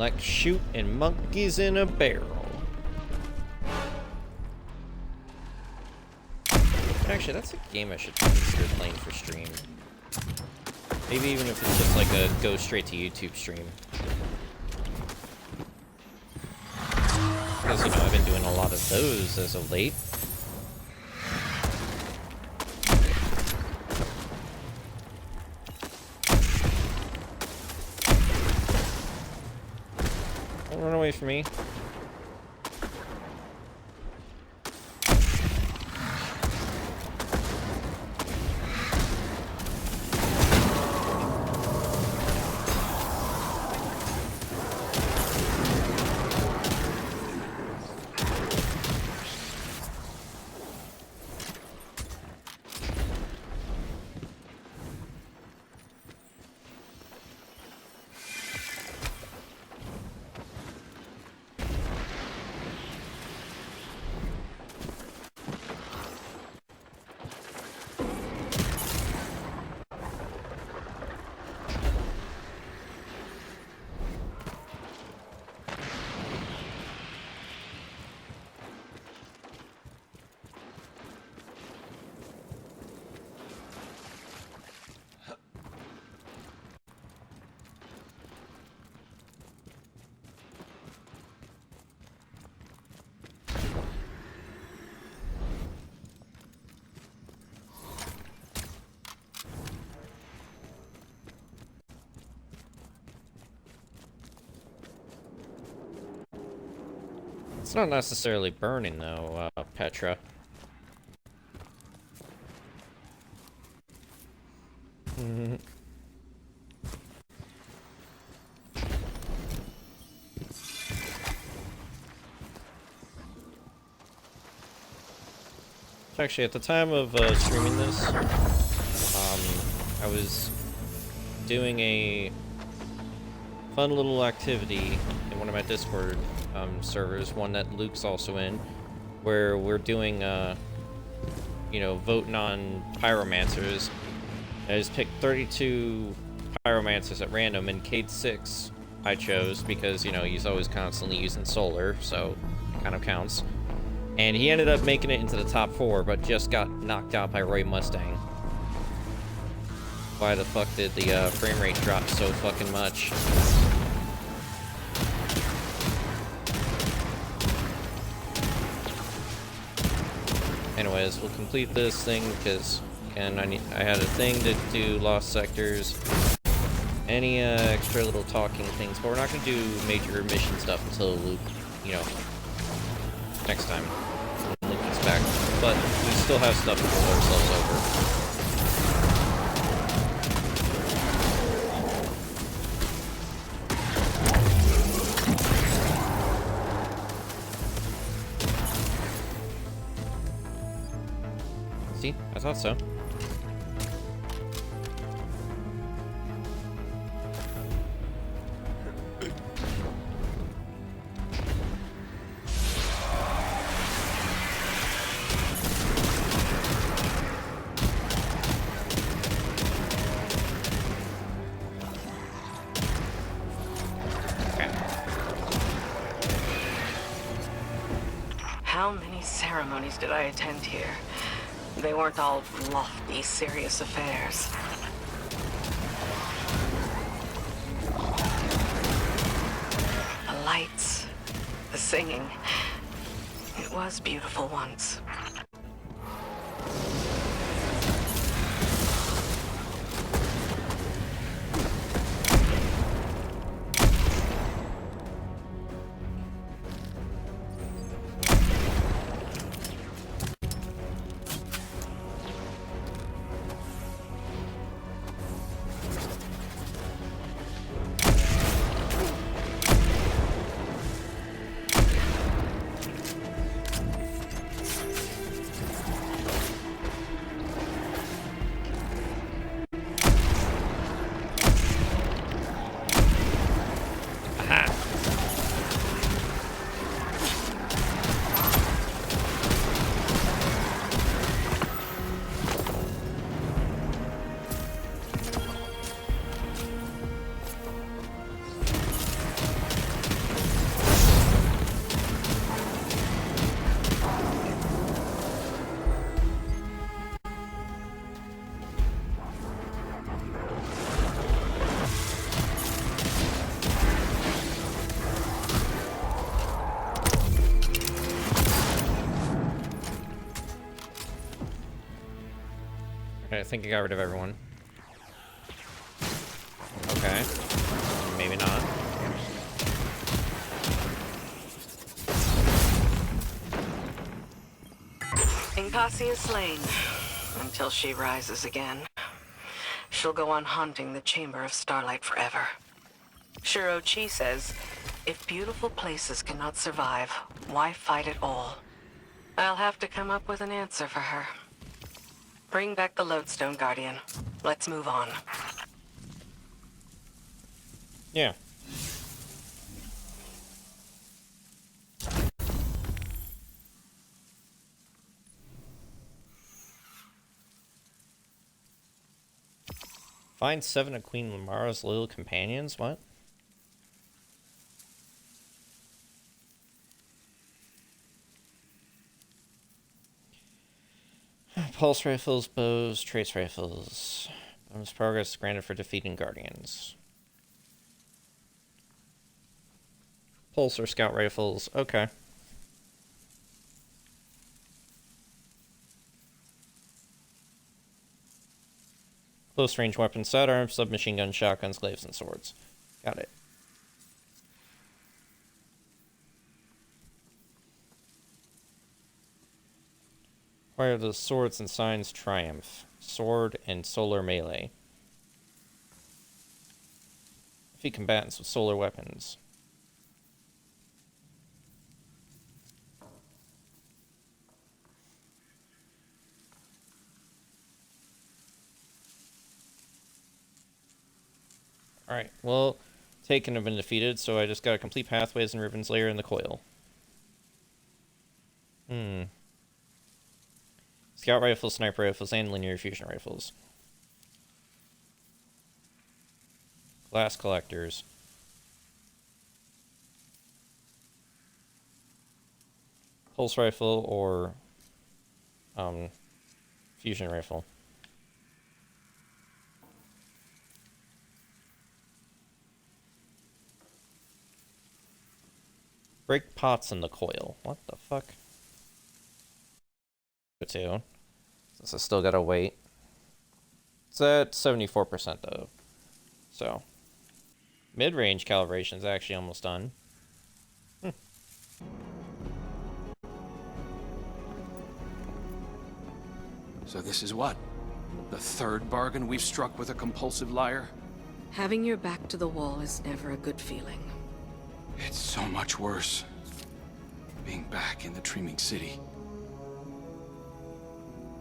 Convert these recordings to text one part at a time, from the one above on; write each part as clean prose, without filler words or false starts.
Like shooting monkeys in a barrel. Actually, that's a game I should consider playing for stream. Maybe even if it's just like a go straight to YouTube stream. Because, you know, I've been doing a lot of those as of late. Don't run away from me. It's not necessarily burning, though, Petra. Actually, at the time of streaming this, I was doing a fun little activity in one of my Discord servers, one that Luke's also in, where we're doing, you know, voting on pyromancers. I just picked 32 pyromancers at random, and Cade 6 I chose because, you know, he's always constantly using solar, so it kind of counts. And he ended up making it into the top 4, but just got knocked out by Roy Mustang. Why the fuck did the frame rate drop so fucking much? Anyways, we'll complete this thing because, again, I had a thing to do lost sectors. Any extra little talking things, but we're not gonna do major mission stuff until Luke, you know, next time when Luke gets back. But we still have stuff to pull ourselves over. See? I thought so. How many ceremonies did I attend here? They weren't all lofty, serious affairs. The lights, the singing. It was beautiful once. I think I got rid of everyone. Okay. Maybe not. Inkasi is slain. Until she rises again. She'll go on haunting the Chamber of Starlight forever. Shiro-chi says, if beautiful places cannot survive, why fight at all? I'll have to come up with an answer for her. Bring back the Lodestone Guardian. Let's move on. Yeah. Find 7 of Queen Lamara's loyal companions? What? Pulse rifles, bows, trace rifles. Bonus progress granted for defeating guardians. Pulse or scout rifles. Okay. Close range weapons, sidearms, submachine guns, shotguns, glaives, and swords. Got it. Acquire the swords and signs triumph. Sword and solar melee. Defeat combatants with solar weapons. Alright, well, Taken have been defeated, so I just gotta complete pathways in Riven's Lair in the coil. Scout rifles, sniper rifles, and linear fusion rifles. Glass collectors. Pulse rifle or fusion rifle. Break pots in the coil. What the fuck? Two. Since I still gotta wait. It's at 74% though. So. Mid-range calibration is actually almost done. So this is what? The third bargain we've struck with a compulsive liar? Having your back to the wall is never a good feeling. It's so much worse. Being back in the Dreaming City.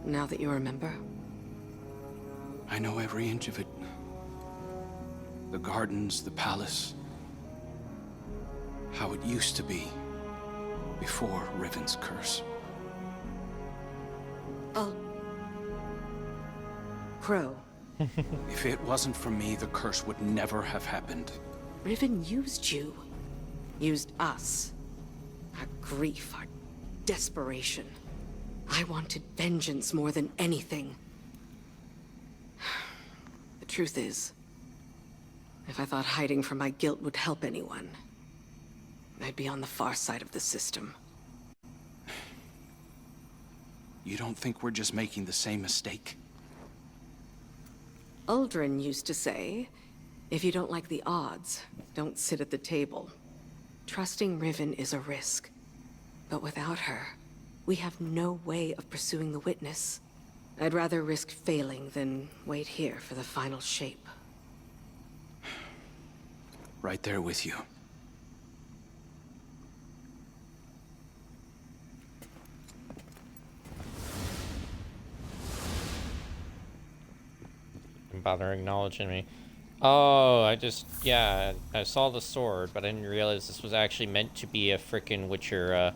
Now that you remember? I know every inch of it. The gardens, the palace. How it used to be. Before Riven's curse. Crow. If it wasn't for me, the curse would never have happened. Riven used you. Used us. Our grief, our desperation. I wanted vengeance more than anything. The truth is, if I thought hiding from my guilt would help anyone, I'd be on the far side of the system. You don't think we're just making the same mistake? Uldren used to say, if you don't like the odds, don't sit at the table. Trusting Riven is a risk. But without her, we have no way of pursuing the witness. I'd rather risk failing than wait here for the final shape. Right there with you. Didn't bother acknowledging me. Oh, yeah, I saw the sword, but I didn't realize this was actually meant to be a frickin' Witcher,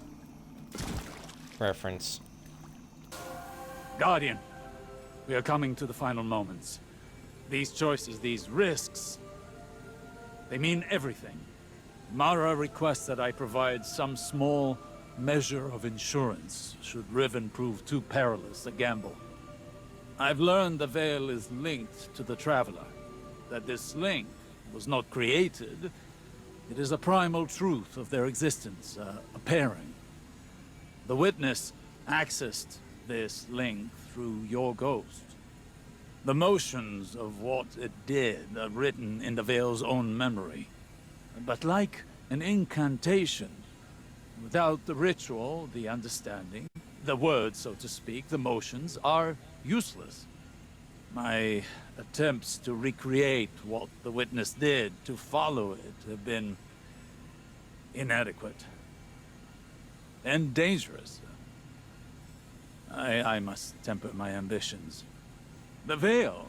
reference. Guardian, we are coming to the final moments. These choices, these risks, they mean everything. Mara requests that I provide some small measure of insurance should Riven prove too perilous a gamble. I've learned the Veil is linked to the Traveler. That this link was not created, it is a primal truth of their existence, a pairing. The Witness accessed this link through your ghost. The motions of what it did are written in the Veil's own memory. But like an incantation, without the ritual, the understanding, the words, so to speak, the motions, are useless. My attempts to recreate what the witness did, to follow it, have been inadequate. And dangerous. I must temper my ambitions. The Veil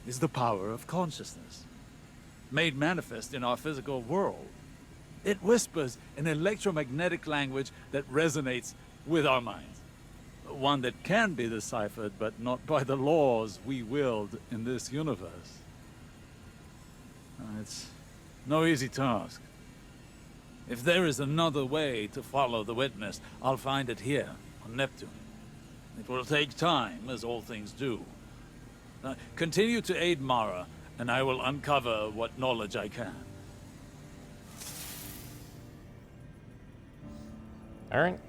is the power of consciousness, made manifest in our physical world. It whispers an electromagnetic language that resonates with our minds. One that can be deciphered, but not by the laws we wield in this universe. It's no easy task. If there is another way to follow the witness, I'll find it here, on Neptune. It will take time, as all things do. Continue to aid Mara, and I will uncover what knowledge I can. All right.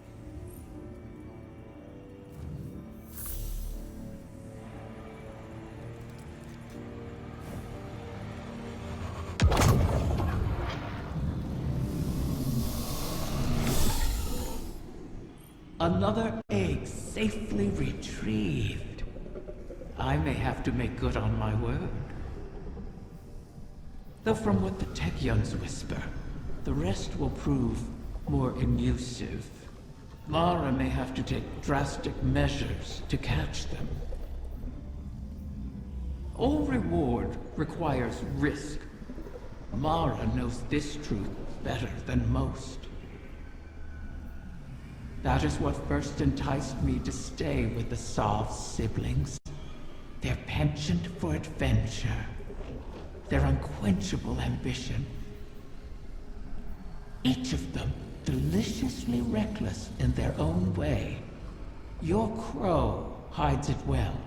Another egg safely retrieved. I may have to make good on my word. Though from what the Techyons whisper, the rest will prove more elusive. Mara may have to take drastic measures to catch them. All reward requires risk. Mara knows this truth better than most. That is what first enticed me to stay with the Sov siblings. Their penchant for adventure. Their unquenchable ambition. Each of them deliciously reckless in their own way. Your crow hides it well,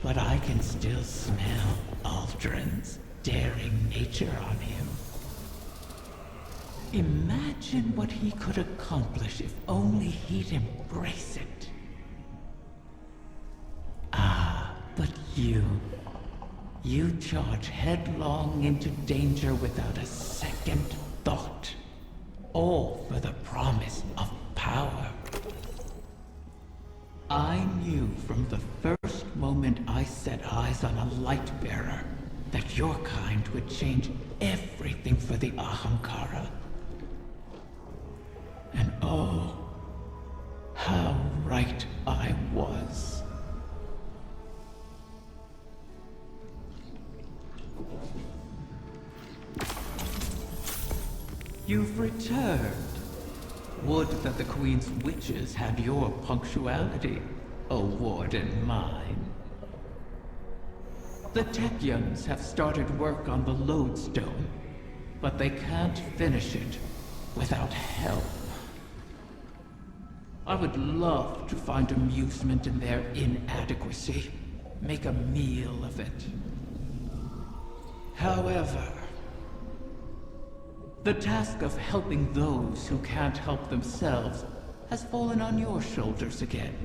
but I can still smell Aldrin's daring nature on him. Imagine what he could accomplish if only he'd embrace it. Ah, but you charge headlong into danger without a second thought. All for the promise of power. I knew from the first moment I set eyes on a light bearer that your kind would change everything for the Ahamkara. And oh, how right I was. You've returned. Would that the Queen's witches had your punctuality, O Warden mine. The Techyons have started work on the Lodestone, but they can't finish it without help. I would love to find amusement in their inadequacy, make a meal of it. However, the task of helping those who can't help themselves has fallen on your shoulders again.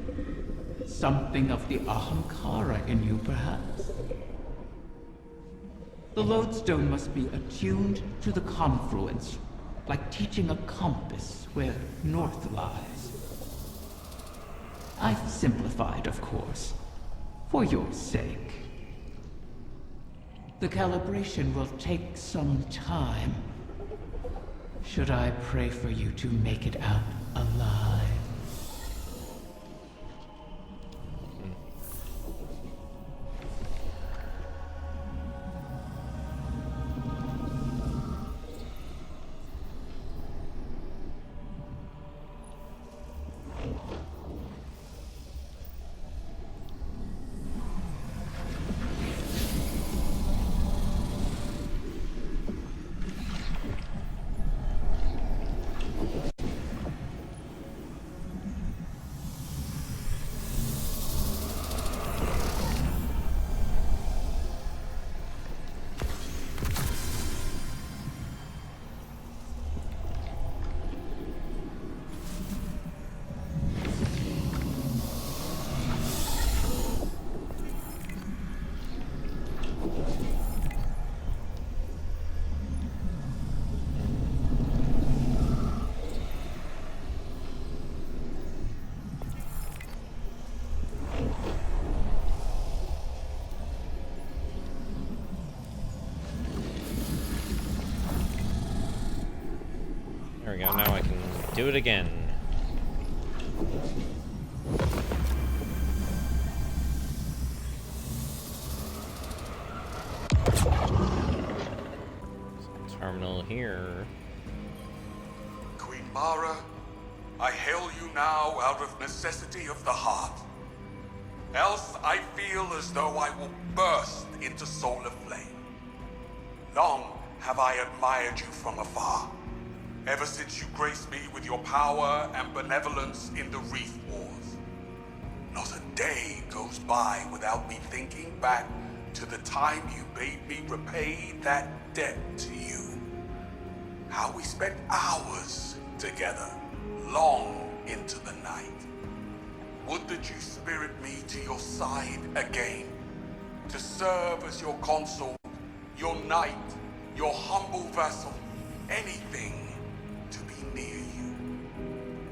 Something of the Ahamkara in you, perhaps. The Lodestone must be attuned to the confluence, like teaching a compass where north lies. I've simplified, of course, for your sake. The calibration will take some time. Should I pray for you to make it out alive? There we go, now I can do it again. Terminal here. Queen Mara, I hail you now out of necessity of the heart. Else I feel as though I will burst into solar flame. Long have I admired you from afar, ever since you graced me with your power and benevolence in the Reef Wars. Not a day goes by without me thinking back to the time you bade me repay that debt to you. How we spent hours together, long into the night. Would that you spirit me to your side again, to serve as your consort, your knight, your humble vassal, anything to be near you.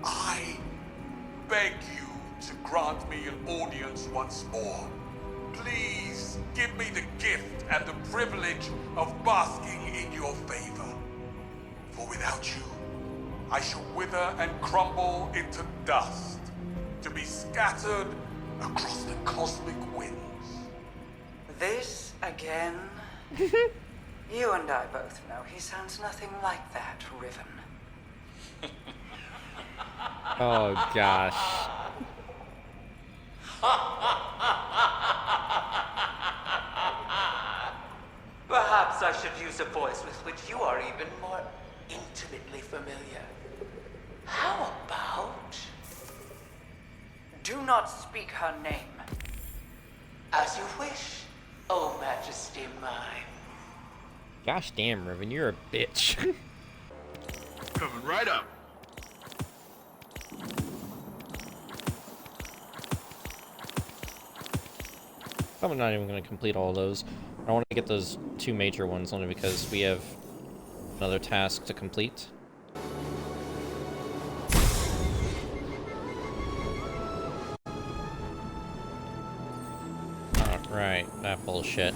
I beg you to grant me an audience once more. Please give me the gift and the privilege of basking in your favor. For without you, I shall wither and crumble into dust, to be scattered across the cosmic winds. This again? You and I both know he sounds nothing like that, Riven. Oh gosh. Perhaps I should use a voice with which you are even more intimately familiar. How about... Do not speak her name. As you wish, O Majesty mine. Gosh damn, Riven, you're a bitch. Coming right up. I'm not even going to complete all those. I want to get those 2 major ones only because we have another task to complete. Right, that bullshit.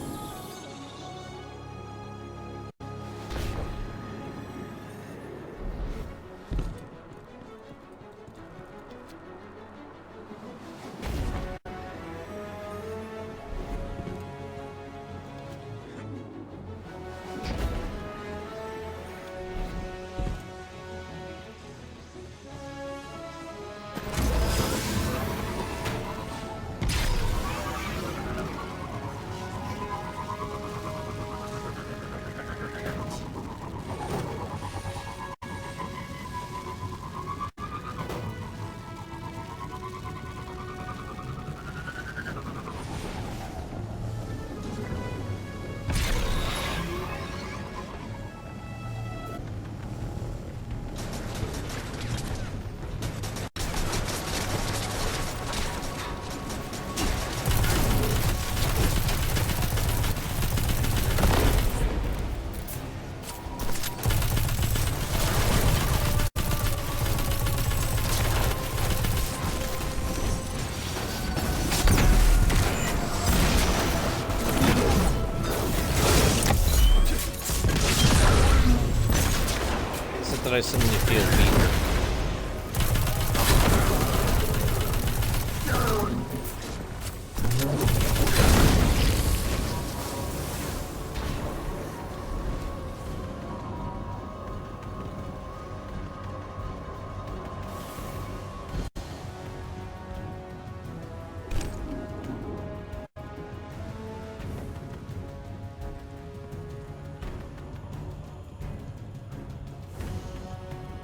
That I suddenly feel weaker.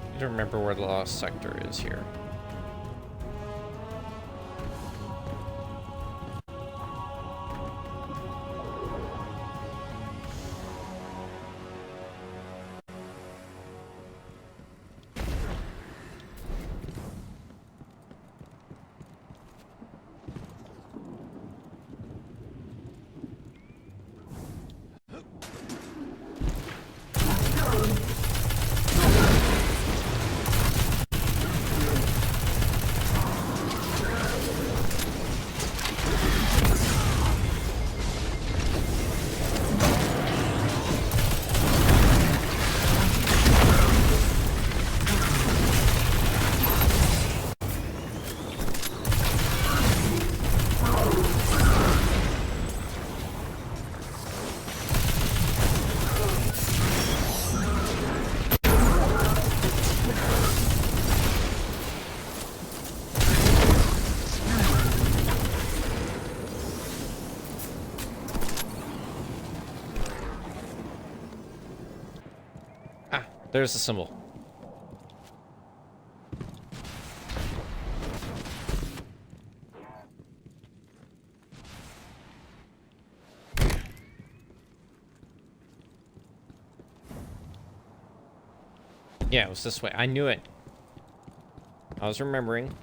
I don't remember where the lost sector is here. There's the symbol. Yeah, it was this way. I knew it. I was remembering.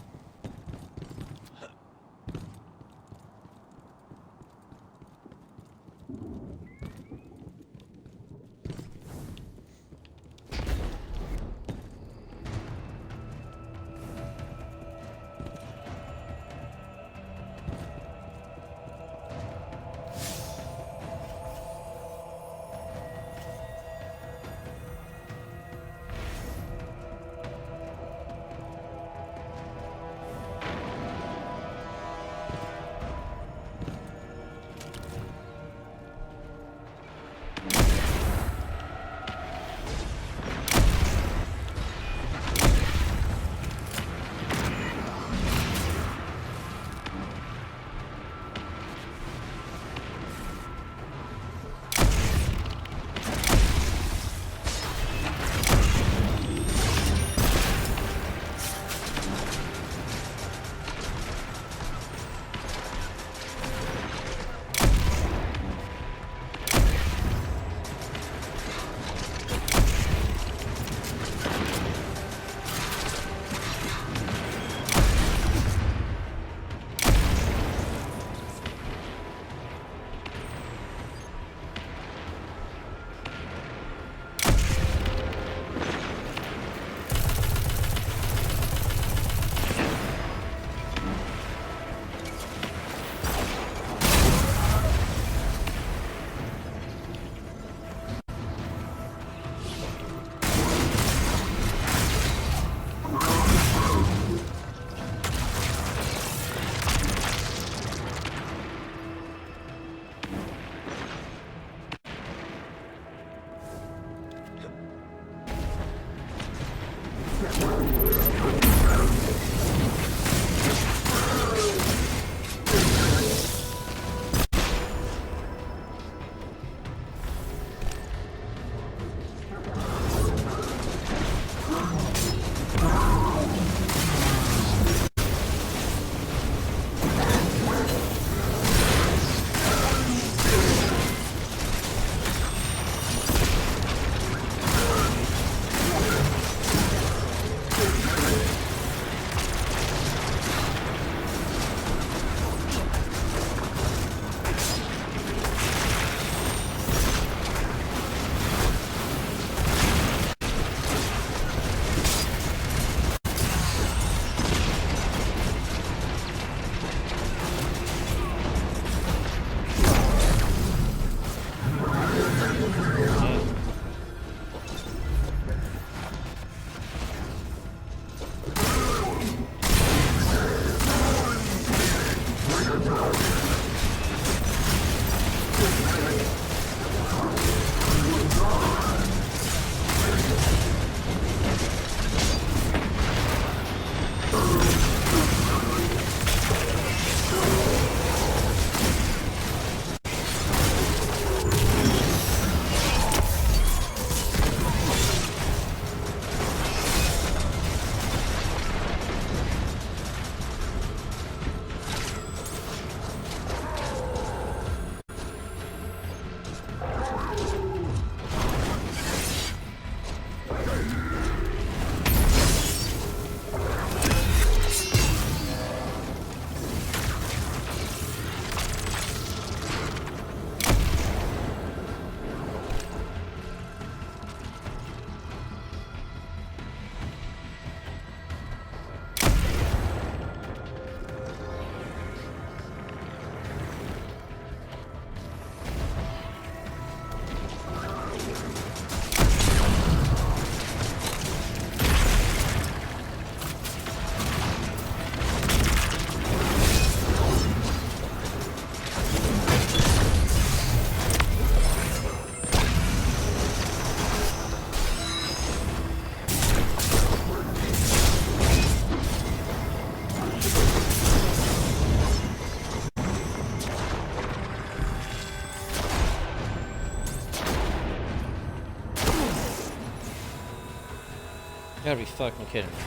You gotta be fucking kidding me.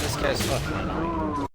This guy's fucking annoying.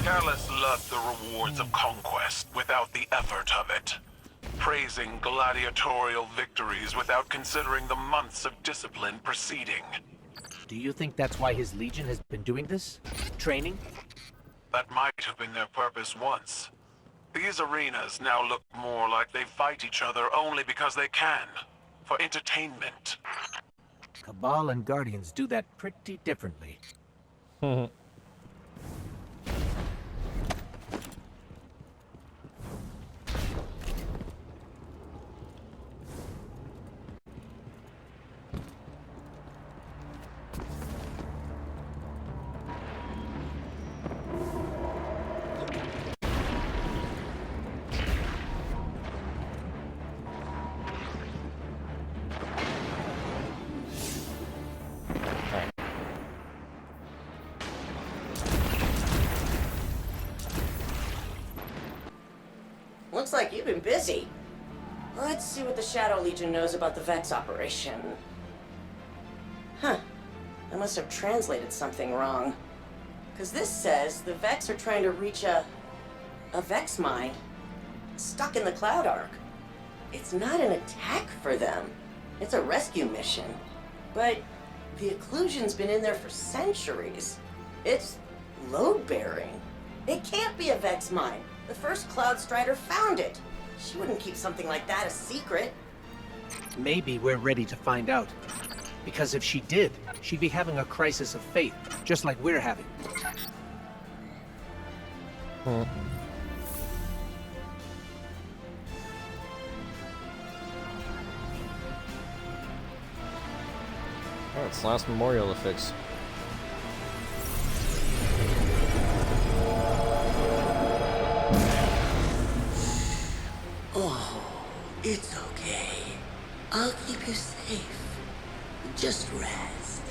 Callus loved the rewards of conquest without the effort of it. Praising gladiatorial victories without considering the months of discipline preceding. Do you think that's why his legion has been doing this? Training? That might have been their purpose once. These arenas now look more like they fight each other only because they can, for entertainment. Cabal and Guardians do that pretty differently. Looks like you've been busy. Let's see what the Shadow Legion knows about the Vex operation. Huh. I must have translated something wrong. Because this says the Vex are trying to reach a Vex mine stuck in the Cloud Arc. It's not an attack for them. It's a rescue mission. But the occlusion's been in there for centuries. It's load-bearing. It can't be a Vex mine. The first Cloud Strider found it. She wouldn't keep something like that a secret. Maybe we're ready to find out. Because if she did, she'd be having a crisis of faith, just like we're having. Oh, it's last memorial to fix. Oh, it's okay. I'll keep you safe. Just rest.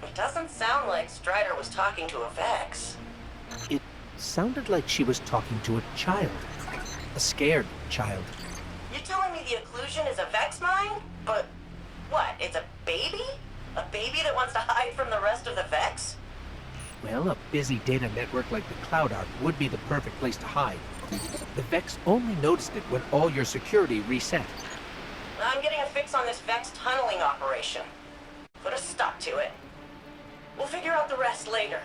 It doesn't sound like Strider was talking to a Vex. It sounded like she was talking to a child. A scared child. You're telling me the occlusion is a Vex mine? But what, it's a baby? A baby that wants to hide from the rest of the Vex? Well, a busy data network like the Cloud Arc would be the perfect place to hide. The Vex only noticed it when all your security reset. I'm getting a fix on this Vex tunneling operation. Put a stop to it. We'll figure out the rest later.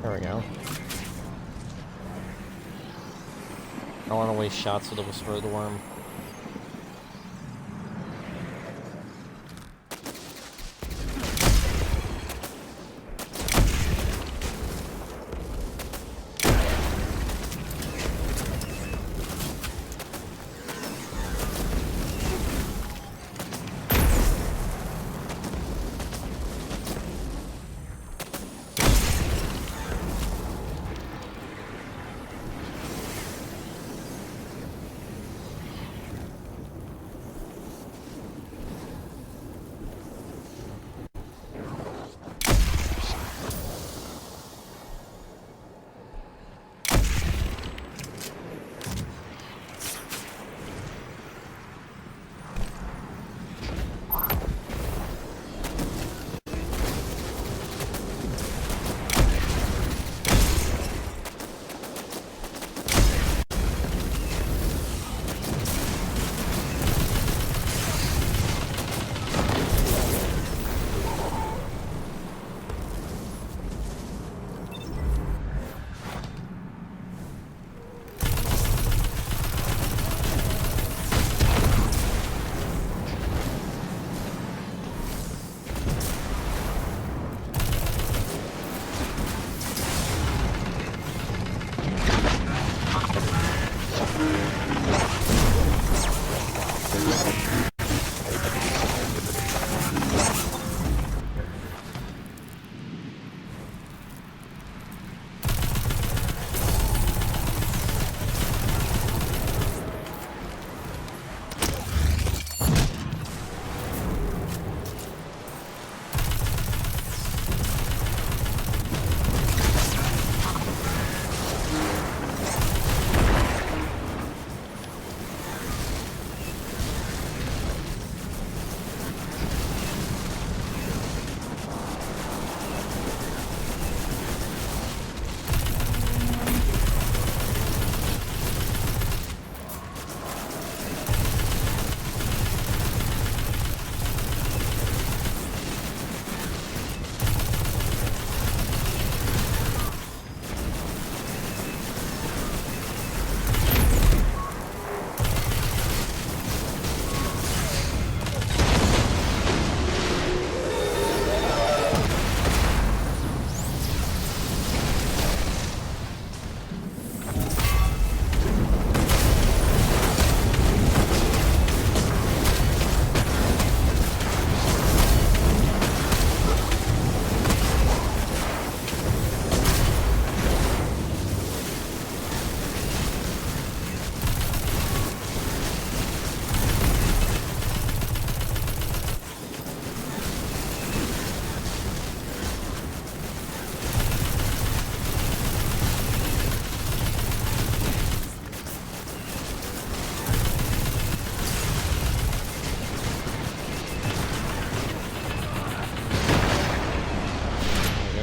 There we go. I don't want to waste shots with the Whisper of the Worm.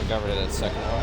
Got rid of that second one.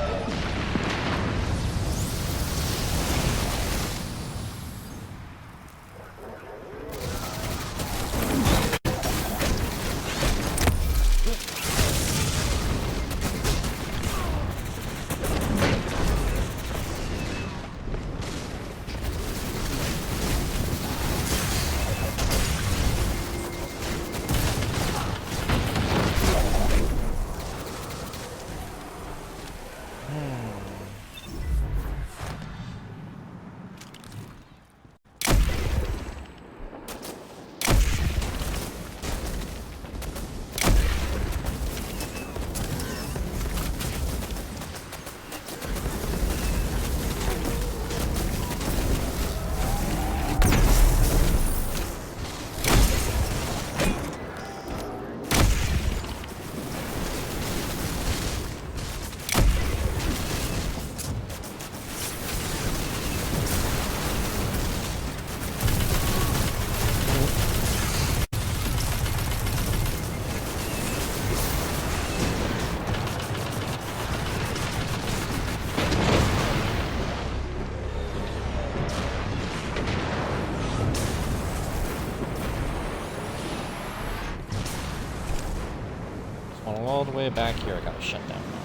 All the way back here, I gotta shut down now.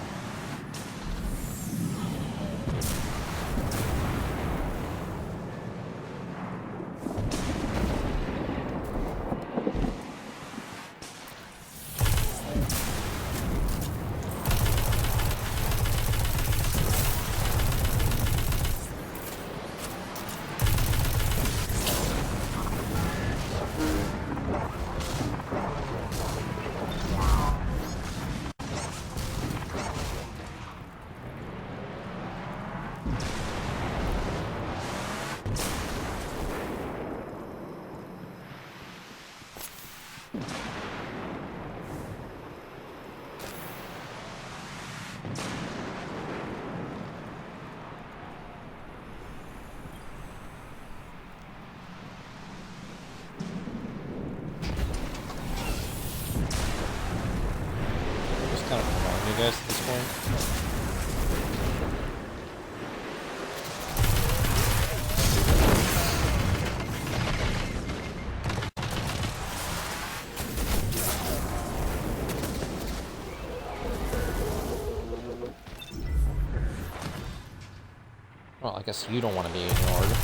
Kind of annoying you guys at this point. Well, I guess you don't want to be ignored.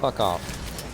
Fuck off.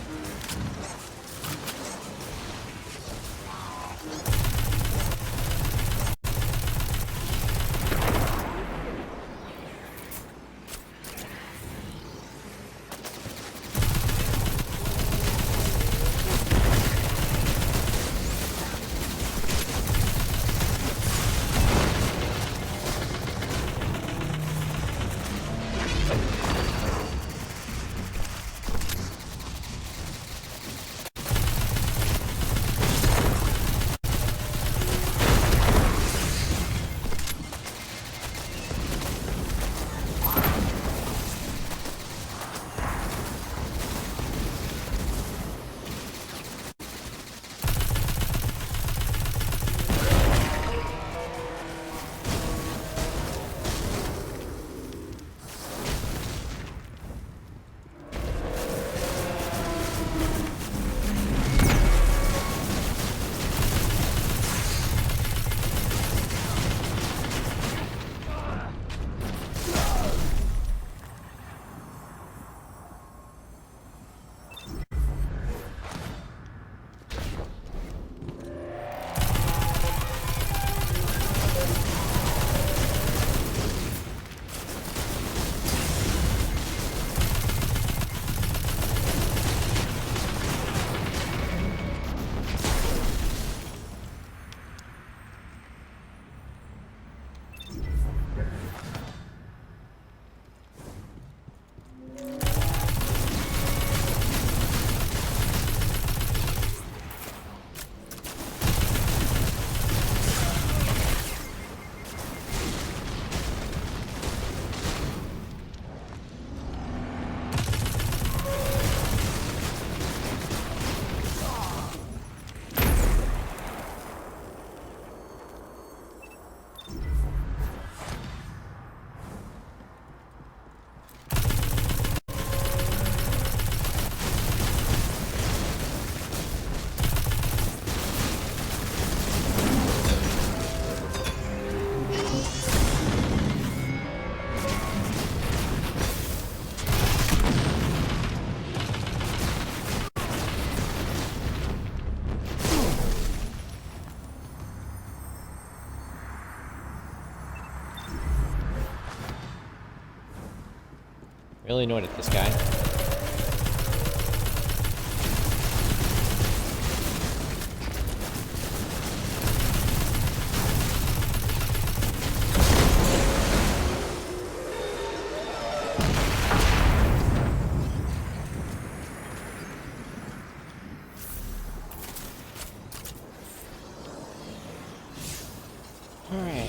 Really annoyed at this guy. Alright.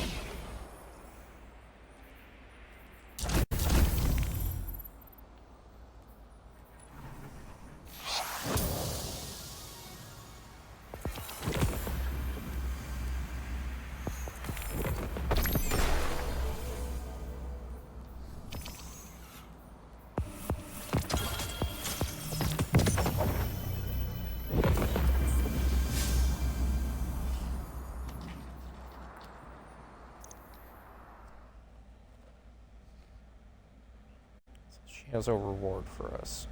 She has a reward for us.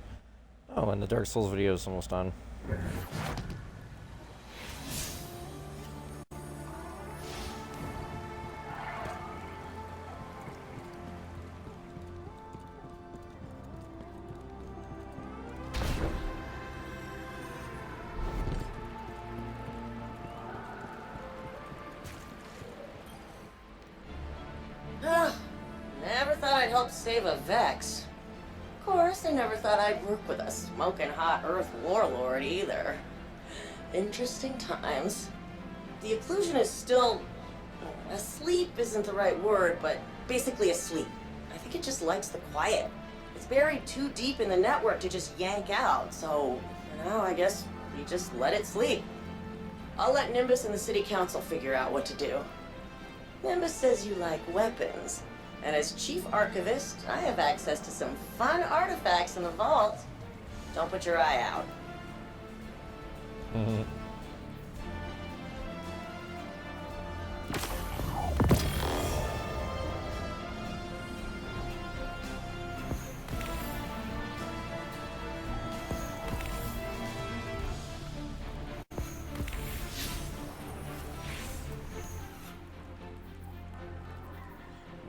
Oh, and the Dark Souls video is almost done. Never thought I'd help save a Vex. Of course, I never thought I'd work with a smoking hot Earth warlord either. Interesting times. The occlusion is still... asleep isn't the right word, but basically asleep. I think it just likes the quiet. It's buried too deep in the network to just yank out, so for now, I guess we just let it sleep. I'll let Nimbus and the city council figure out what to do. Nimbus says you like weapons. And as chief archivist, I have access to some fun artifacts in the vault. Don't put your eye out. Mm-hmm.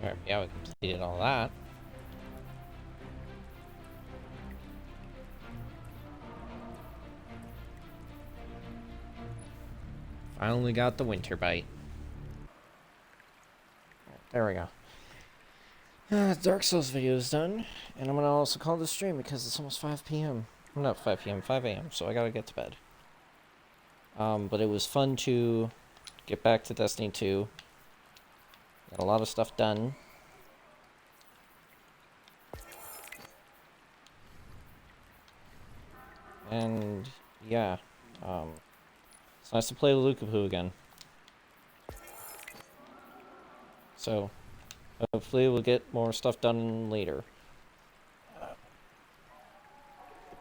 Alright, yeah, we completed all that. Finally got the winter bite. There we go. Dark Souls video is done, and I'm gonna also call this stream because it's almost 5 p.m. Well, not 5 p.m., 5 a.m., so I gotta get to bed. But it was fun to get back to Destiny 2. Got a lot of stuff done. And, yeah. It's nice to play Lukapu again. So, hopefully we'll get more stuff done later.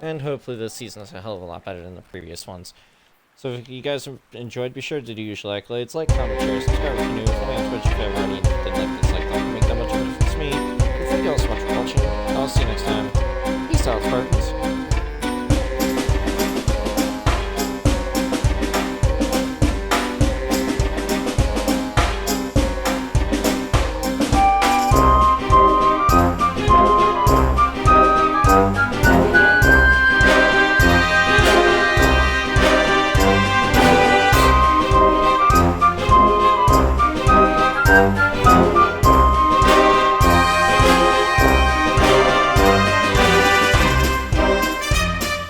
And hopefully this season is a hell of a lot better than the previous ones. So if you guys enjoyed, be sure to do usual accolades, like, comment, share, subscribe if you're new, follow me on Twitch if you haven't already, and if you did like this, like, that would make that much of a difference to me. But thank you all so much for watching, I'll see you next time. Peace out, Spartans.